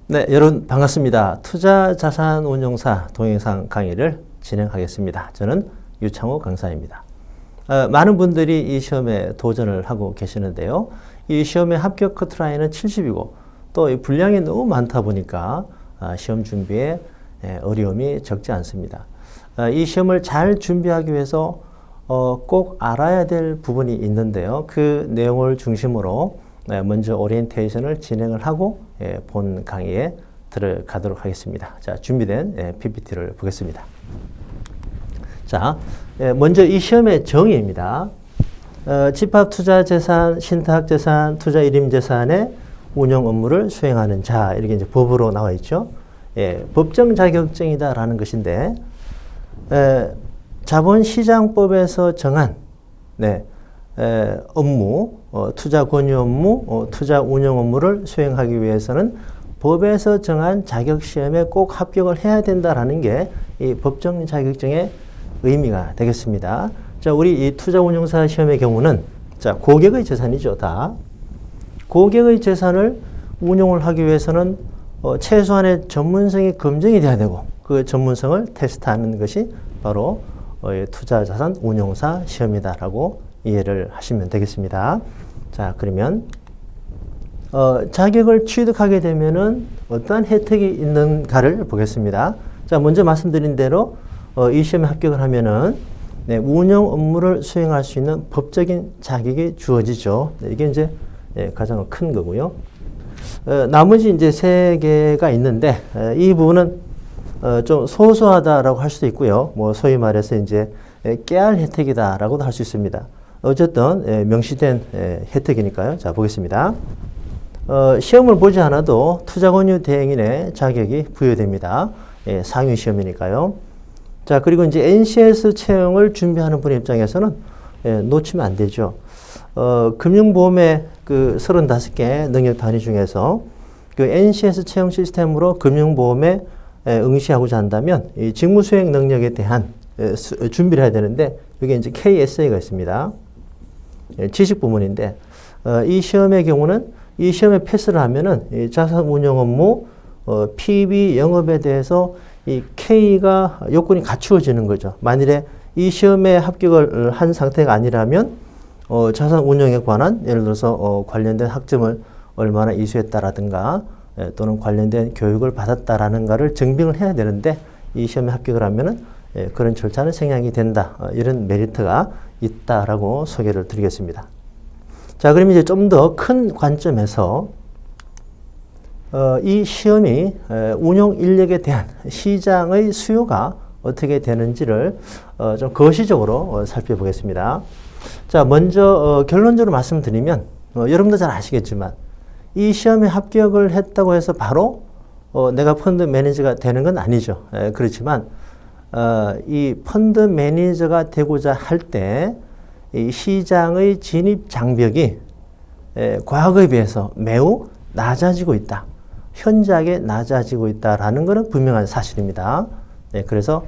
네, 여러분 반갑습니다. 투자자산운용사 동영상 강의를 진행하겠습니다. 저는 유창호 강사입니다. 많은 분들이 이 시험에 도전을 하고 계시는데요. 이 시험의 합격 커트라인은 70이고 또 이 분량이 너무 많다 보니까 시험 준비에 어려움이 적지 않습니다. 이 시험을 잘 준비하기 위해서 꼭 알아야 될 부분이 있는데요. 그 내용을 중심으로 먼저 오리엔테이션을 진행을 하고 본 강의에 들어가도록 하겠습니다. 자, 준비된 PPT를 보겠습니다. 자, 먼저 이 시험의 정의입니다. 집합투자재산, 신탁재산, 투자일임재산의 운용 업무를 수행하는 자, 이렇게 이제 법으로 나와 있죠. 법정 자격증이다라는 것인데, 자본시장법에서 정한 업무, 투자 권유 업무, 투자 운용 업무를 수행하기 위해서는 법에서 정한 자격시험에 꼭 합격을 해야 된다라는 게 이 법정 자격증의 의미가 되겠습니다. 자, 우리 이 투자 운용사 시험의 경우는 자, 고객의 재산이죠, 다. 고객의 재산을 운용을 하기 위해서는 최소한의 전문성이 검증이 돼야 되고 그 전문성을 테스트하는 것이 바로 투자자산 운용사 시험이다라고 이해를 하시면 되겠습니다. 자, 그러면 자격을 취득하게 되면은 어떠한 혜택이 있는가를 보겠습니다. 자, 먼저 말씀드린 대로 이 시험에 합격을 하면은 운영 업무를 수행할 수 있는 법적인 자격이 주어지죠. 이게 이제 가장 큰 거고요. 나머지 이제 세 개가 있는데 이 부분은 좀 소소하다라고 할 수도 있고요. 뭐 소위 말해서 이제 깨알 혜택이다라고도 할 수 있습니다. 어쨌든 명시된 혜택이니까요. 자, 보겠습니다. 시험을 보지 않아도 투자권유 대행인의 자격이 부여됩니다. 상위 시험이니까요. 자, 그리고 이제 NCS 채용을 준비하는 분의 입장에서는 놓치면 안 되죠. 금융보험의 그 35개 능력 단위 중에서 그 NCS 채용 시스템으로 금융보험에 응시하고자 한다면 이 직무수행 능력에 대한 준비를 해야 되는데 여기 이제 KSA가 있습니다. 지식 부문인데 이 시험의 경우는 이 시험에 패스를 하면은 이 자산운용 업무 PB 영업에 대해서 이 K가 요건이 갖추어지는 거죠. 만일에 이 시험에 합격을 한 상태가 아니라면 자산운용에 관한 예를 들어서 관련된 학점을 얼마나 이수했다라든가 또는 관련된 교육을 받았다라는가를 증빙을 해야 되는데 이 시험에 합격을 하면은 그런 절차는 생략이 된다. 이런 메리트가 있다라고 소개를 드리겠습니다. 자, 그럼 이제 좀 더 큰 관점에서 이 시험이 운용 인력에 대한 시장의 수요가 어떻게 되는지를 좀 거시적으로 살펴보겠습니다. 자, 먼저 결론적으로 말씀드리면 여러분도 잘 아시겠지만 이 시험에 합격을 했다고 해서 바로 내가 펀드 매니저가 되는 건 아니죠. 그렇지만 이 펀드 매니저가 되고자 할 때 이 시장의 진입 장벽이 과거에 비해서 매우 낮아지고 있다. 현저하게 낮아지고 있다라는 것은 분명한 사실입니다. 그래서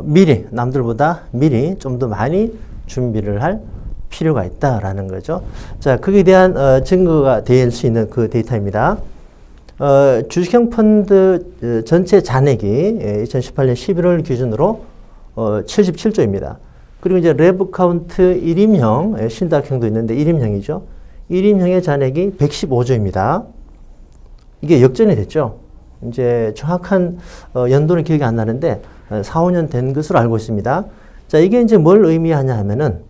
미리 남들보다 미리 좀 더 많이 준비를 할 필요가 있다라는 거죠. 자, 거기에 대한 증거가 될 수 있는 그 데이터입니다. 주식형 펀드 전체 잔액이 2018년 11월 기준으로 77조입니다. 그리고 이제 레브 카운트 1임형, 신탁형도 있는데 1임형이죠. 1임형의 잔액이 115조입니다. 이게 역전이 됐죠. 이제 정확한 연도는 기억이 안 나는데 4, 5년 된 것으로 알고 있습니다. 자, 이게 이제 뭘 의미하냐 하면은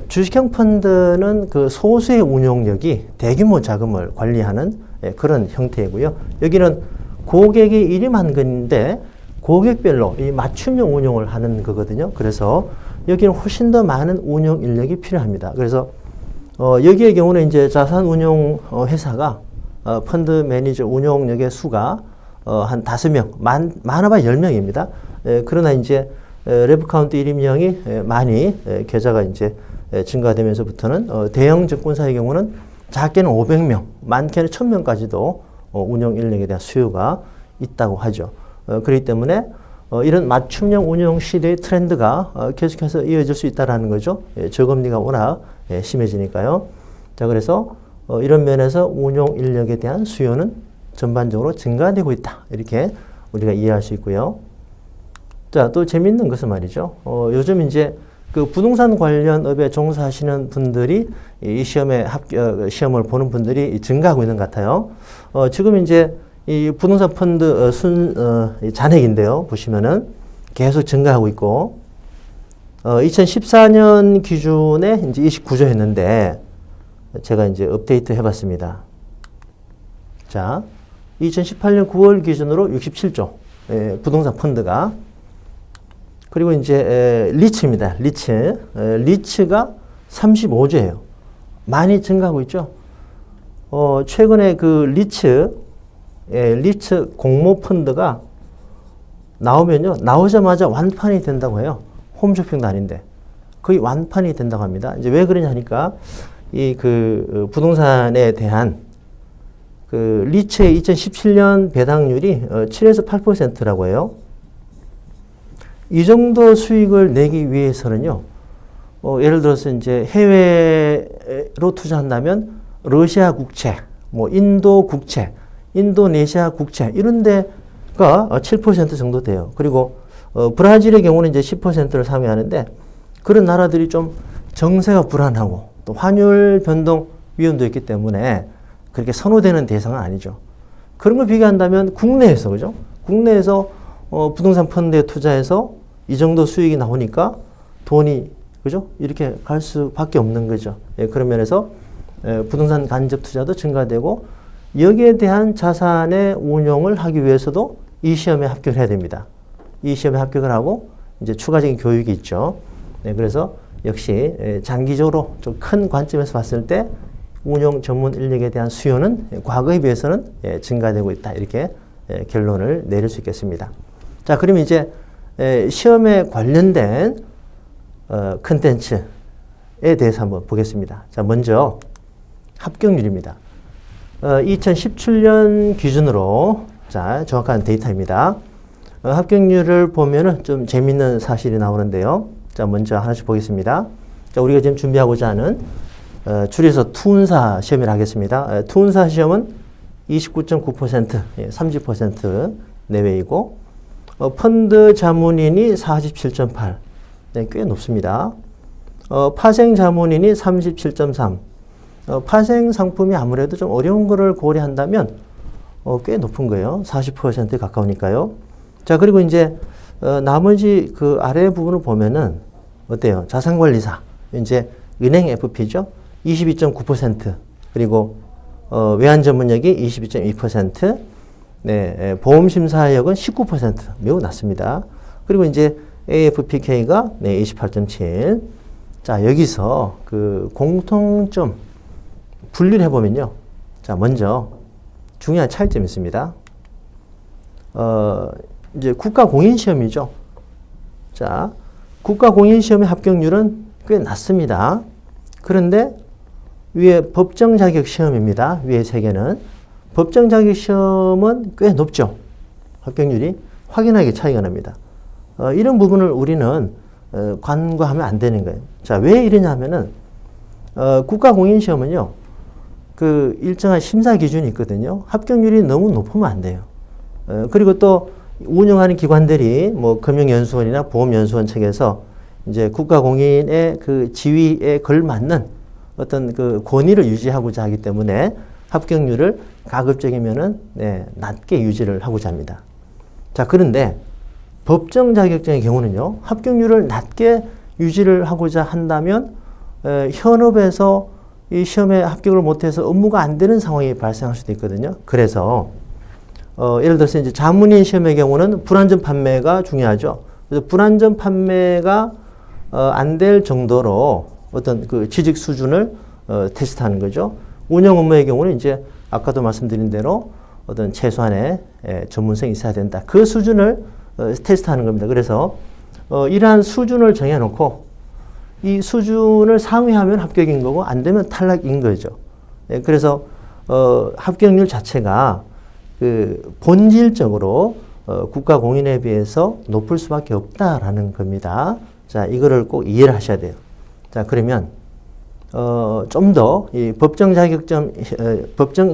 주식형 펀드는 그 소수의 운용력이 대규모 자금을 관리하는 그런 형태이고요. 여기는 고객이 일임한 건데 고객별로 이 맞춤형 운용을 하는 거거든요. 그래서 여기는 훨씬 더 많은 운용 인력이 필요합니다. 그래서 여기의 경우는 이제 자산운용 회사가 펀드 매니저 운용력의 수가 한 5명, 많아봐야 10명입니다. 그러나 이제 레브 카운트 1임형이 많이 계좌가 이제 증가되면서부터는 대형 증권사의 경우는 작게는 500명, 많게는 1000명까지도 운용 인력에 대한 수요가 있다고 하죠. 그렇기 때문에 이런 맞춤형 운용 시대의 트렌드가 계속해서 이어질 수 있다는 거죠. 저금리가 워낙 심해지니까요. 자, 그래서 이런 면에서 운용 인력에 대한 수요는 전반적으로 증가되고 있다. 이렇게 우리가 이해할 수 있고요. 자, 또 재밌는 것은 말이죠. 요즘 이제 그 부동산 관련 업에 종사하시는 분들이 이 시험을 보는 분들이 증가하고 있는 것 같아요. 지금 이제 이 부동산 펀드 잔액인데요. 보시면은 계속 증가하고 있고, 2014년 기준에 이제 29조 했는데, 제가 이제 업데이트 해봤습니다. 자, 2018년 9월 기준으로 67조, 부동산 펀드가. 그리고 이제, 리츠입니다. 리츠가 35조예요. 많이 증가하고 있죠. 최근에 그 리츠 공모 펀드가 나오면요. 나오자마자 완판이 된다고 해요. 홈쇼핑도 아닌데. 거의 완판이 된다고 합니다. 이제 왜 그러냐 하니까, 부동산에 대한 그 리츠의 2017년 배당률이 7에서 8%라고 해요. 이 정도 수익을 내기 위해서는요, 예를 들어서 이제 해외로 투자한다면 러시아 국채, 뭐 인도 국채, 인도네시아 국채 이런 데가 7% 정도 돼요. 그리고 브라질의 경우는 이제 10%를 상회하는데 그런 나라들이 좀 정세가 불안하고 또 환율 변동 위험도 있기 때문에 그렇게 선호되는 대상은 아니죠. 그런 걸 비교한다면 국내에서, 그죠? 국내에서 부동산 펀드에 투자해서 이 정도 수익이 나오니까 돈이, 그죠? 이렇게 갈 수밖에 없는 거죠. 예, 그런 면에서 부동산 간접 투자도 증가되고 여기에 대한 자산의 운용을 하기 위해서도 이 시험에 합격을 해야 됩니다. 이 시험에 합격을 하고 이제 추가적인 교육이 있죠. 네, 그래서 역시 장기적으로 좀 큰 관점에서 봤을 때 운용 전문 인력에 대한 수요는 과거에 비해서는 증가되고 있다. 이렇게 결론을 내릴 수 있겠습니다. 자, 그럼 이제 시험에 관련된 컨텐츠에 대해서 한번 보겠습니다. 자, 먼저 합격률입니다. 2017년 기준으로 자, 정확한 데이터입니다. 합격률을 보면은 좀 재밌는 사실이 나오는데요. 자, 먼저 하나씩 보겠습니다. 자, 우리가 지금 준비하고자 하는 줄여서 투운사 시험을 하겠습니다. 투운사 시험은 29.9%, 30% 내외이고 펀드 자문인이 47.8, 네, 꽤 높습니다. 파생 자문인이 37.3, 파생 상품이 아무래도 좀 어려운 거를 고려한다면 꽤 높은 거예요. 40%에 가까우니까요. 자, 그리고 이제 나머지 그 아래 부분을 보면은 어때요? 자산관리사, 이제 은행 FP죠. 22.9%, 그리고 외환 전문역이 22.2%, 네, 보험심사역은 19%, 매우 낮습니다. 그리고 이제 AFPK가 네, 28.7. 자, 여기서 그 공통점 분리를 해보면요. 자, 먼저 중요한 차이점이 있습니다. 이제 국가공인시험이죠. 자, 국가공인시험의 합격률은 꽤 낮습니다. 그런데 위에 법정자격시험입니다. 위에 세 개는. 법정자격시험은 꽤 높죠. 합격률이 확연하게 차이가 납니다. 이런 부분을 우리는 간과하면 안 되는 거예요. 자, 왜 이러냐면은 국가공인시험은요, 그 일정한 심사 기준이 있거든요. 합격률이 너무 높으면 안 돼요. 그리고 또 운영하는 기관들이 뭐 금융연수원이나 보험연수원 측에서 이제 국가공인의 그 지위에 걸맞는 어떤 그 권위를 유지하고자 하기 때문에 합격률을 가급적이면은 네, 낮게 유지를 하고자 합니다. 자, 그런데 법정 자격증의 경우는요, 합격률을 낮게 유지를 하고자 한다면 현업에서 이 시험에 합격을 못해서 업무가 안 되는 상황이 발생할 수도 있거든요. 그래서 예를 들어서 이제 자문인 시험의 경우는 불안전 판매가 중요하죠. 그래서 불안전 판매가 안 될 정도로 어떤 그 지식 수준을 테스트하는 거죠. 운영 업무의 경우는 이제 아까도 말씀드린 대로 어떤 최소한의 전문성이 있어야 된다. 그 수준을 테스트하는 겁니다. 그래서 이러한 수준을 정해놓고 이 수준을 상회하면 합격인 거고 안 되면 탈락인 거죠. 그래서 합격률 자체가 그 본질적으로 국가공인에 비해서 높을 수밖에 없다라는 겁니다. 자, 이거를 꼭 이해를 하셔야 돼요. 자, 그러면 좀 더 이 법정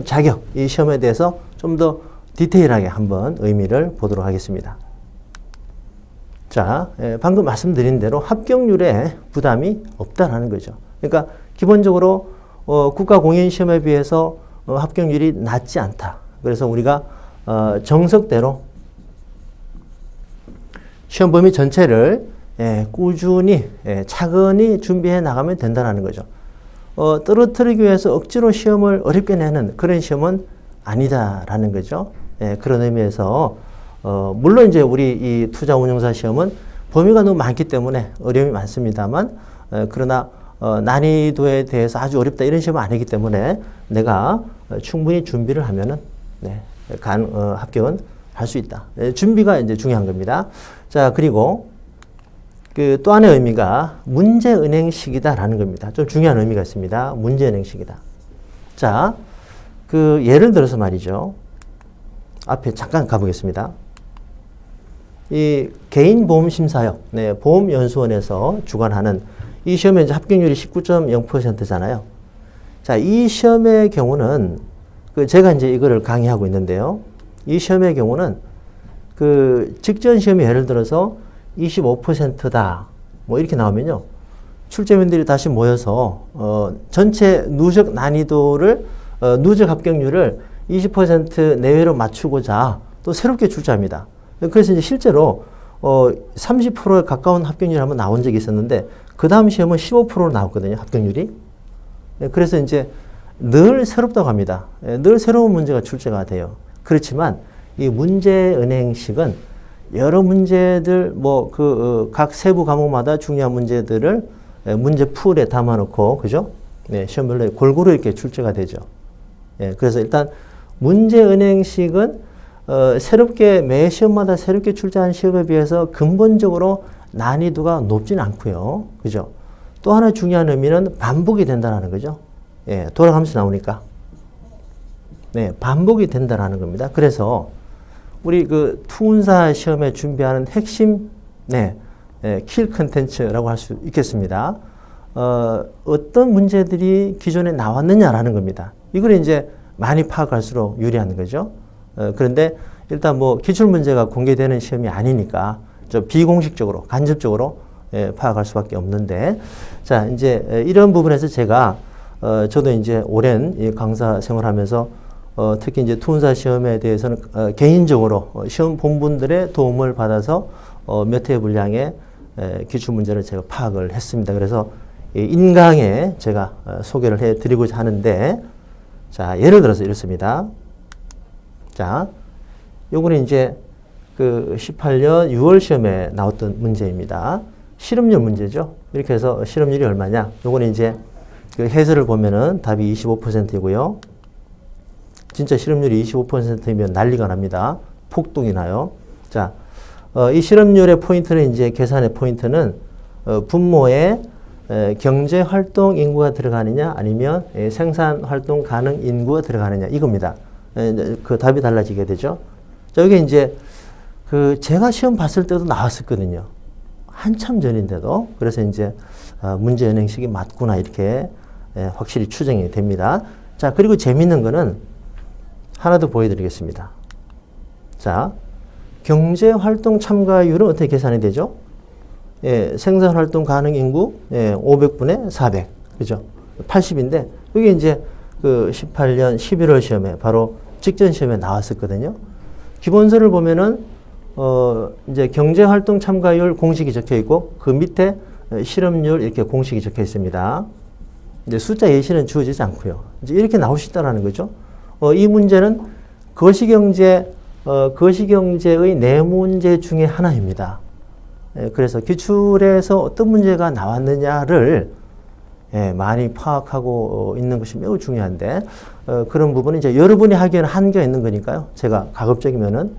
자격 이 시험에 대해서 좀 더 디테일하게 한번 의미를 보도록 하겠습니다. 자, 방금 말씀드린 대로 합격률에 부담이 없다라는 거죠. 그러니까 기본적으로 국가 공인 시험에 비해서 합격률이 낮지 않다. 그래서 우리가 정석대로 시험 범위 전체를 꾸준히 차근히 준비해 나가면 된다는 거죠. 떨어뜨리기 위해서 억지로 시험을 어렵게 내는 그런 시험은 아니다라는 거죠. 그런 의미에서 물론 이제 우리 이 투자 운용사 시험은 범위가 너무 많기 때문에 어려움이 많습니다만 그러나 난이도에 대해서 아주 어렵다 이런 시험은 아니기 때문에 내가 충분히 준비를 하면은 합격은 할 수 있다. 준비가 이제 중요한 겁니다. 자, 그리고 그 또 하나의 의미가 문제은행식이다라는 겁니다. 좀 중요한 의미가 있습니다. 문제은행식이다. 자, 그 예를 들어서 말이죠. 앞에 잠깐 가보겠습니다. 이 개인보험심사역, 보험연수원에서 주관하는 이 시험의 이제 합격률이 19.0%잖아요. 자, 이 시험의 경우는 제가 이제 이거를 강의하고 있는데요. 이 시험의 경우는 그 직전 시험이 예를 들어서 25%다. 뭐 이렇게 나오면요. 출제위원들이 다시 모여서 전체 누적 난이도를 누적 합격률을 20% 내외로 맞추고자 또 새롭게 출제합니다. 그래서 이제 실제로 30%에 가까운 합격률이 한번 나온 적이 있었는데 그 다음 시험은 15%로 나왔거든요. 합격률이. 그래서 이제 늘 새롭다고 합니다. 늘 새로운 문제가 출제가 돼요. 그렇지만 이 문제은행식은 여러 문제들 각 세부 과목마다 중요한 문제들을 문제 풀에 담아놓고 그죠? 시험별로 골고루 이렇게 출제가 되죠. 그래서 일단 문제은행식은 새롭게 매 시험마다 새롭게 출제한 시험에 비해서 근본적으로 난이도가 높진 않고요. 그죠? 또 하나 중요한 의미는 반복이 된다는 거죠. 돌아가면서 나오니까. 반복이 된다는 겁니다. 그래서 우리 그 투운사 시험에 준비하는 핵심, 킬 컨텐츠라고 할 수 있겠습니다. 어떤 문제들이 기존에 나왔느냐라는 겁니다. 이걸 이제 많이 파악할수록 유리한 거죠. 그런데 일단 뭐 기출문제가 공개되는 시험이 아니니까 좀 비공식적으로, 간접적으로 파악할 수밖에 없는데, 자, 이제 이런 부분에서 제가 저도 이제 오랜 이 강사 생활하면서 특히 이제 투운사 시험에 대해서는 개인적으로 시험 본분들의 도움을 받아서 몇 회 분량의 기출 문제를 제가 파악을 했습니다. 그래서 인강에 제가 소개를 해 드리고자 하는데, 자, 예를 들어서 이렇습니다. 자, 요거는 이제 그 18년 6월 시험에 나왔던 문제입니다. 실업률 문제죠. 이렇게 해서 실업률이 얼마냐? 요거는 이제 그 해설을 보면은 답이 25%이고요. 진짜 실업률이 25%이면 난리가 납니다. 폭동이 나요. 자, 이 실업률의 포인트는 이제 계산의 포인트는 분모에 경제활동 인구가 들어가느냐 아니면 생산활동 가능 인구가 들어가느냐 이겁니다. 그 답이 달라지게 되죠. 자, 여기 이제 그 제가 시험 봤을 때도 나왔었거든요. 한참 전인데도. 그래서 이제 문제은행식이 맞구나 이렇게 확실히 추정이 됩니다. 자, 그리고 재밌는 거는 하나 더 보여드리겠습니다. 자, 경제활동 참가율은 어떻게 계산이 되죠? 생산활동 가능 인구 500분의 400, 그죠? 80인데 이게 이제 그 18년 11월 시험에 바로 직전 시험에 나왔었거든요. 기본서를 보면은 이제 경제활동 참가율 공식이 적혀 있고 그 밑에 실업률 이렇게 공식이 적혀 있습니다. 이제 숫자 예시는 주어지지 않고요. 이제 이렇게 나올 수 있다라는 거죠. 이 문제는 거시경제의 네 문제 중에 하나입니다. 그래서 기출에서 어떤 문제가 나왔느냐를 많이 파악하고 있는 것이 매우 중요한데 그런 부분은 이제 여러분이 하기에는 한계가 있는 거니까요. 제가 가급적이면은